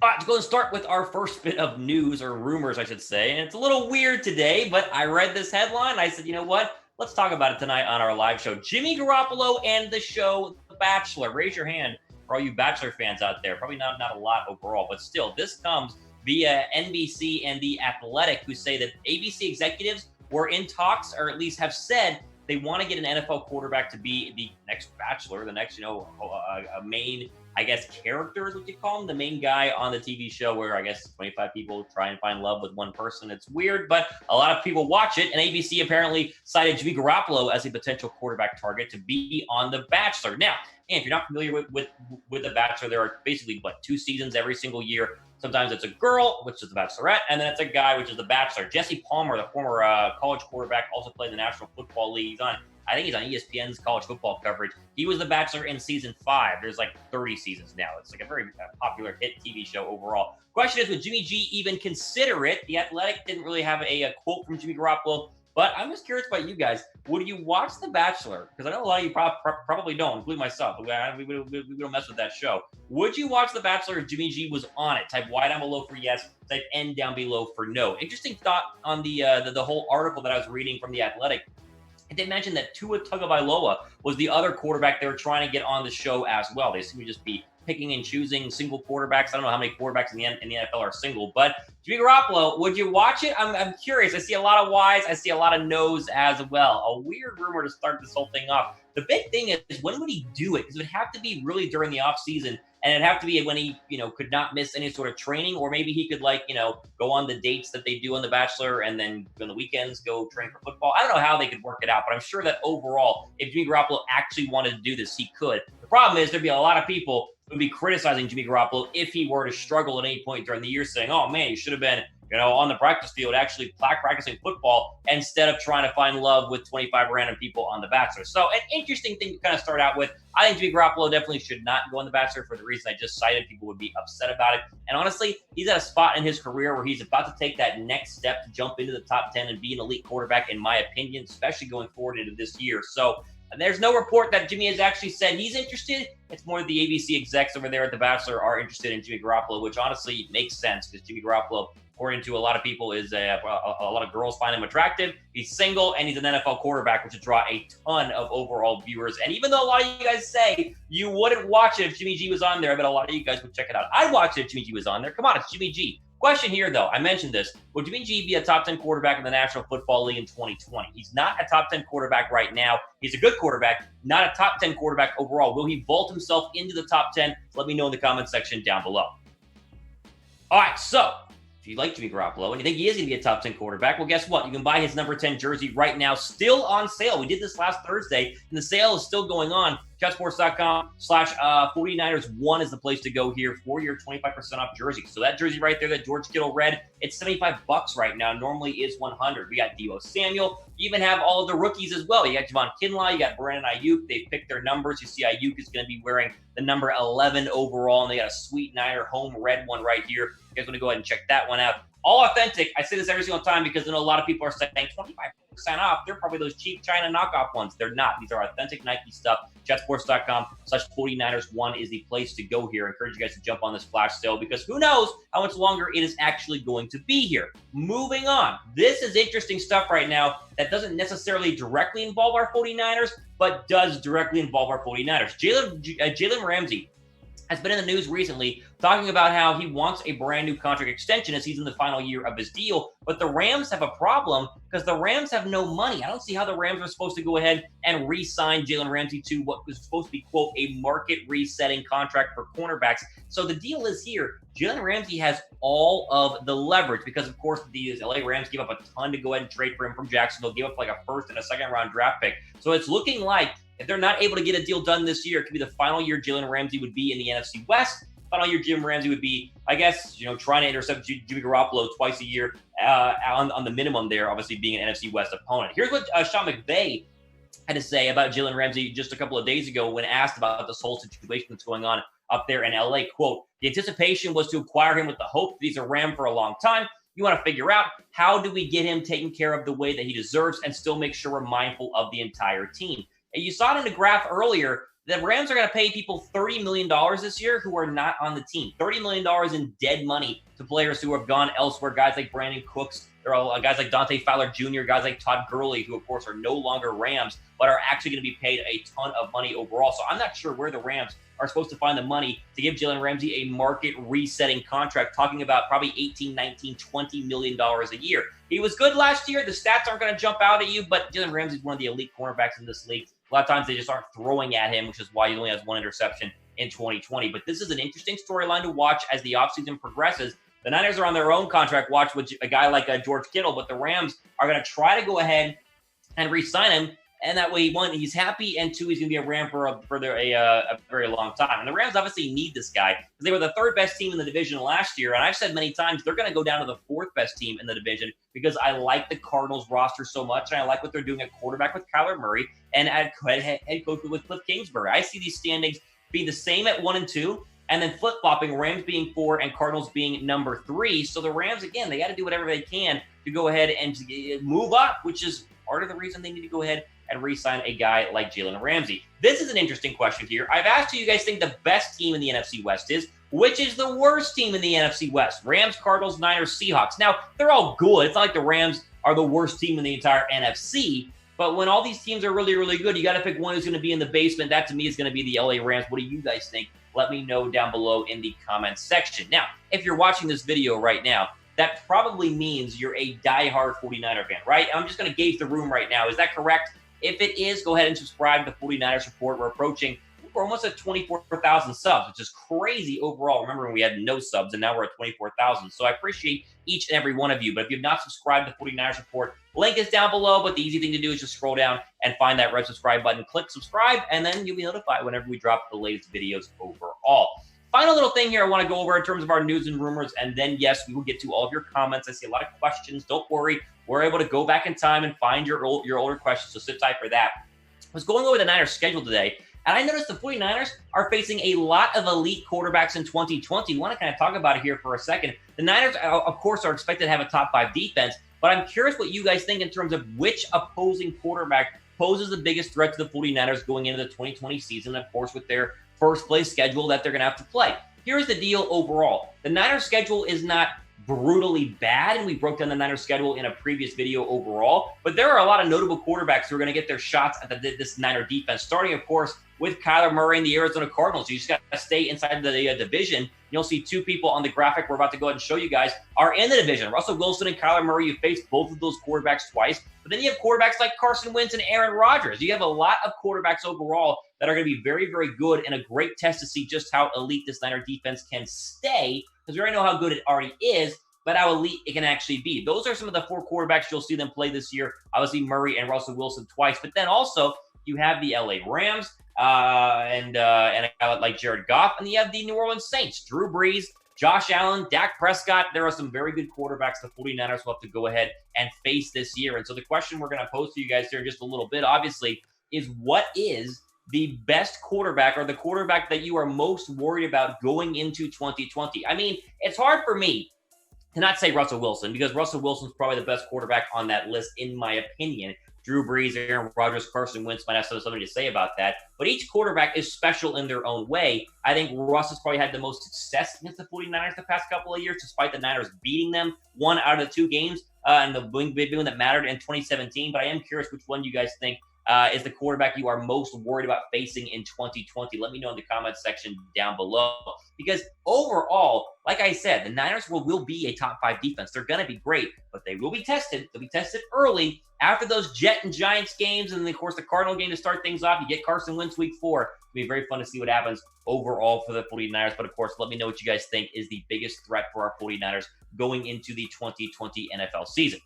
All right, to go and start with our first bit of news or rumors, I should say. And it's a little weird today, but I read this headline. And I said, you know what? Let's talk about it tonight on our live show. Jimmy Garoppolo and the show The Bachelor. Raise your hand for all you Bachelor fans out there. Probably not a lot overall, but still, this comes via NBC and The Athletic, who say that ABC executives were in talks, or at least have said they want to get an NFL quarterback to be the next Bachelor, the next, a main, I guess, character is what you call him, the main guy on the TV show where I guess 25 people try and find love with one person. It's weird, but a lot of people watch it. And ABC apparently cited Jimmy Garoppolo as a potential quarterback target to be on The Bachelor. Now, and if you're not familiar with The Bachelor, there are basically, 2 seasons every single year. Sometimes it's a girl, which is the Bachelorette, and then it's a guy, which is the Bachelor. Jesse Palmer, the former college quarterback, also played in the National Football League. I think he's on ESPN's college football coverage. He was the Bachelor in season 5. There's like 30 seasons now. It's like a very popular hit TV show overall. Question is, would Jimmy G even consider it? The Athletic didn't really have a quote from Jimmy Garoppolo, but I'm just curious about you guys. Would you watch The Bachelor? Because I know a lot of you probably don't, including myself. We don't mess with that show. Would you watch The Bachelor if Jimmy G was on it? Type Y down below for yes, type N down below for no. Interesting thought on the whole article that I was reading from The Athletic. And they mentioned that Tua Tagovailoa was the other quarterback they were trying to get on the show as well. They seem to just be picking and choosing single quarterbacks. I don't know how many quarterbacks in the NFL are single, but Jimmy Garoppolo, would you watch it? I'm curious. I see a lot of Y's. I see a lot of no's as well. A weird rumor to start this whole thing off. The big thing is, when would he do it? Because it would have to be really during the offseason, and it'd have to be when he, could not miss any sort of training, or maybe he could, go on the dates that they do on The Bachelor and then on the weekends go train for football. I don't know how they could work it out, but I'm sure that overall, if Jimmy Garoppolo actually wanted to do this, he could. The problem is there'd be a lot of people who would be criticizing Jimmy Garoppolo if he were to struggle at any point during the year, saying, oh man, you should have been on the practice field, actually practicing football instead of trying to find love with 25 random people on The Bachelor. So an interesting thing to kind of start out with. I think Jimmy Garoppolo definitely should not go on The Bachelor for the reason I just cited. People would be upset about it. And honestly, he's at a spot in his career where he's about to take that next step to jump into the top 10 and be an elite quarterback, in my opinion, especially going forward into this year. So there's no report that Jimmy has actually said he's interested. It's more the ABC execs over there at The Bachelor are interested in Jimmy Garoppolo, which honestly makes sense because Jimmy Garoppolo, according to a lot of people, is a lot of girls find him attractive. He's single, and he's an NFL quarterback, which would draw a ton of overall viewers. And even though a lot of you guys say you wouldn't watch it if Jimmy G was on there, I bet a lot of you guys would check it out. I'd watch it if Jimmy G was on there. Come on, it's Jimmy G. Question here, though. I mentioned this. Would Jimmy G be a top 10 quarterback in the National Football League in 2020? He's not a top 10 quarterback right now. He's a good quarterback, not a top 10 quarterback overall. Will he vault himself into the top 10? Let me know in the comment section down below. All right, so if you like Jimmy Garoppolo and you think he is going to be a top 10 quarterback, well, guess what? You can buy his number 10 jersey right now, still on sale. We did this last Thursday, and the sale is still going on. Chatsports.com/49ers1 is the place to go here for your 25% off jersey. So that jersey right there that George Kittle read, it's $75 right now. Normally is $100. We got Deebo Samuel. You even have all of the rookies as well. You got Javon Kinlaw. You got Brandon Ayuk. They picked their numbers. You see Ayuk is going to be wearing the number 11 overall, and they got a sweet Niner home red one right here. You guys want to go ahead and check that one out. All authentic. I say this every single time because I know a lot of people are saying 25% off. They're probably those cheap China knockoff ones. They're not. These are authentic Nike stuff. Chatsports.com/49ers1 is the place to go here. I encourage you guys to jump on this flash sale because who knows how much longer it is actually going to be here. Moving on. This is interesting stuff right now that doesn't necessarily directly involve our 49ers, but does directly involve our 49ers. Jalen Ramsey has been in the news recently talking about how he wants a brand new contract extension as he's in the final year of his deal. But the Rams have a problem because the Rams have no money. I don't see how the Rams are supposed to go ahead and re-sign Jalen Ramsey to what was supposed to be, quote, a market resetting contract for cornerbacks. So the deal is here. Jalen Ramsey has all of the leverage because, of course, the LA Rams gave up a ton to go ahead and trade for him from Jacksonville, gave up like a first and a second round draft pick. So it's looking like if they're not able to get a deal done this year, it could be the final year Jalen Ramsey would be in the NFC West. Final year Jim Ramsey would be, I guess, trying to intercept Jimmy Garoppolo twice a year on the minimum there, obviously being an NFC West opponent. Here's what Sean McVay had to say about Jalen Ramsey just a couple of days ago when asked about this whole situation that's going on up there in LA. Quote, the anticipation was to acquire him with the hope that he's a Ram for a long time. You want to figure out how do we get him taken care of the way that he deserves and still make sure we're mindful of the entire team. And you saw it in the graph earlier. The Rams are going to pay people $30 million this year who are not on the team. $30 million in dead money to players who have gone elsewhere, guys like Brandon Cooks. There are guys like Dante Fowler Jr., guys like Todd Gurley, who, of course, are no longer Rams, but are actually going to be paid a ton of money overall. So I'm not sure where the Rams are supposed to find the money to give Jalen Ramsey a market resetting contract, talking about probably $18, $19, $20 million a year. He was good last year. The stats aren't going to jump out at you, but Jalen Ramsey is one of the elite cornerbacks in this league. A lot of times they just aren't throwing at him, which is why he only has one interception in 2020. But this is an interesting storyline to watch as the offseason progresses. The Niners are on their own contract watch with a guy like George Kittle, but the Rams are going to try to go ahead and re-sign him. And that way, one, he's happy, and two, he's going to be a Ram for a very long time. And the Rams obviously need this guy because they were the third best team in the division last year. And I've said many times they're going to go down to the fourth best team in the division because I like the Cardinals roster so much, and I like what they're doing at quarterback with Kyler Murray and at head coach with Cliff Kingsbury. I see these standings being the same at 1 and 2. And then flip-flopping, Rams being 4 and Cardinals being number 3. So the Rams, again, they got to do whatever they can to go ahead and move up, which is part of the reason they need to go ahead and re-sign a guy like Jalen Ramsey. This is an interesting question here. I've asked you guys think the best team in the NFC West is. Which is the worst team in the NFC West? Rams, Cardinals, Niners, Seahawks. Now, they're all good. It's not like the Rams are the worst team in the entire NFC. But when all these teams are really, really good, you got to pick one who's going to be in the basement. That, to me, is going to be the LA Rams. What do you guys think? Let me know down below in the comments section. Now, if you're watching this video right now, that probably means you're a diehard 49er fan, right? I'm just going to gauge the room right now. Is that correct? If it is, go ahead and subscribe to 49ers Report. We're almost at 24,000 subs, which is crazy overall. Remember when we had no subs, and now we're at 24,000. So I appreciate each and every one of you. But if you've not subscribed to 49ers Report, link is down below. But the easy thing to do is just scroll down and find that red subscribe button. Click subscribe, and then you'll be notified whenever we drop the latest videos overall. Final little thing here I want to go over in terms of our news and rumors, and then, yes, we will get to all of your comments. I see a lot of questions. Don't worry. We're able to go back in time and find your older questions, so sit tight for that. I was going over the Niners' schedule today, and I noticed the 49ers are facing a lot of elite quarterbacks in 2020. We want to kind of talk about it here for a second. The Niners, of course, are expected to have a top 5 defense, but I'm curious what you guys think in terms of which opposing quarterback poses the biggest threat to the 49ers going into the 2020 season, of course, with their first place schedule that they're going to have to play. Here's the deal overall. The Niners schedule is not brutally bad, and we broke down the Niners schedule in a previous video overall, but there are a lot of notable quarterbacks who are going to get their shots at this Niner defense, starting, of course, with Kyler Murray and the Arizona Cardinals. You just got to stay inside the division. You'll see two people on the graphic we're about to go ahead and show you guys are in the division. Russell Wilson and Kyler Murray, you faced both of those quarterbacks twice, but then you have quarterbacks like Carson Wentz and Aaron Rodgers. You have a lot of quarterbacks overall that are going to be very, very good, and a great test to see just how elite this Niner defense can stay, because we already know how good it already is, but how elite it can actually be. Those are some of the 4 quarterbacks you'll see them play this year. Obviously, Murray and Russell Wilson twice, but then also you have the LA Rams and a guy like Jared Goff, and you have the New Orleans Saints, Drew Brees, Josh Allen, Dak Prescott. There are some very good quarterbacks the 49ers will have to go ahead and face this year. And so the question we're going to pose to you guys here in just a little bit, obviously, is what is the best quarterback, or the quarterback that you are most worried about going into 2020? I mean, it's hard for me to not say Russell Wilson, because Russell Wilson's probably the best quarterback on that list, in my opinion. Drew Brees, Aaron Rodgers, Carson Wentz might have something to say about that. But each quarterback is special in their own way. I think Russ has probably had the most success against the 49ers the past couple of years, despite the Niners beating them 1 out of the 2 games, and the big one that mattered in 2017. But I am curious which one you guys think is the quarterback you are most worried about facing in 2020. Let me know in the comments section down below. Because overall, like I said, the Niners will be a top 5 defense. They're going to be great, but they will be tested. They'll be tested early after those Jet and Giants games, and then, of course, the Cardinal game to start things off. You get Carson Wentz week 4. It'll be very fun to see what happens overall for the 49ers. But, of course, let me know what you guys think is the biggest threat for our 49ers going into the 2020 NFL season.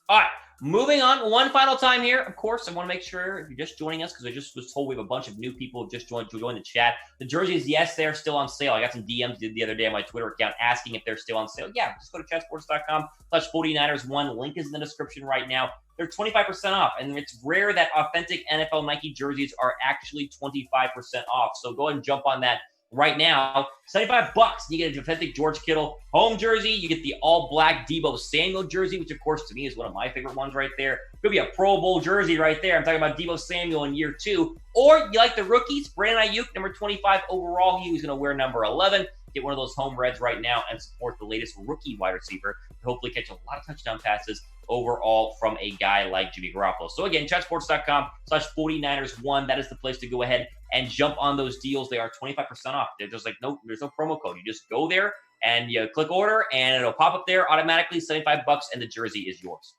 All right, moving on one final time here. Of course, I want to make sure if you're just joining us, because I just was told we have a bunch of new people who just joined the chat. The jerseys, yes, they're still on sale. I got some DMs the other day on my Twitter account asking if they're still on sale. Yeah, just go to chatsports.com/49ers1. Link is in the description right now. They're 25% off, and it's rare that authentic NFL Nike jerseys are actually 25% off. So go ahead and jump on that right now, $75. You get a authentic George Kittle home jersey. You get the all-black Deebo Samuel jersey, which, of course, to me is one of my favorite ones right there. Could be a Pro Bowl jersey right there. I'm talking about Deebo Samuel in year 2. Or you like the rookies, Brandon Ayuk, number 25 overall. He was going to wear number 11. Get one of those home reds right now and support the latest rookie wide receiver to hopefully catch a lot of touchdown passes overall from a guy like Jimmy Garoppolo. So again, chatsports.com/49ers1. That is the place to go ahead and jump on those deals. They are 25% off. They're just like, there's no promo code. You just go there and you click order and it'll pop up there automatically, $75, and the jersey is yours.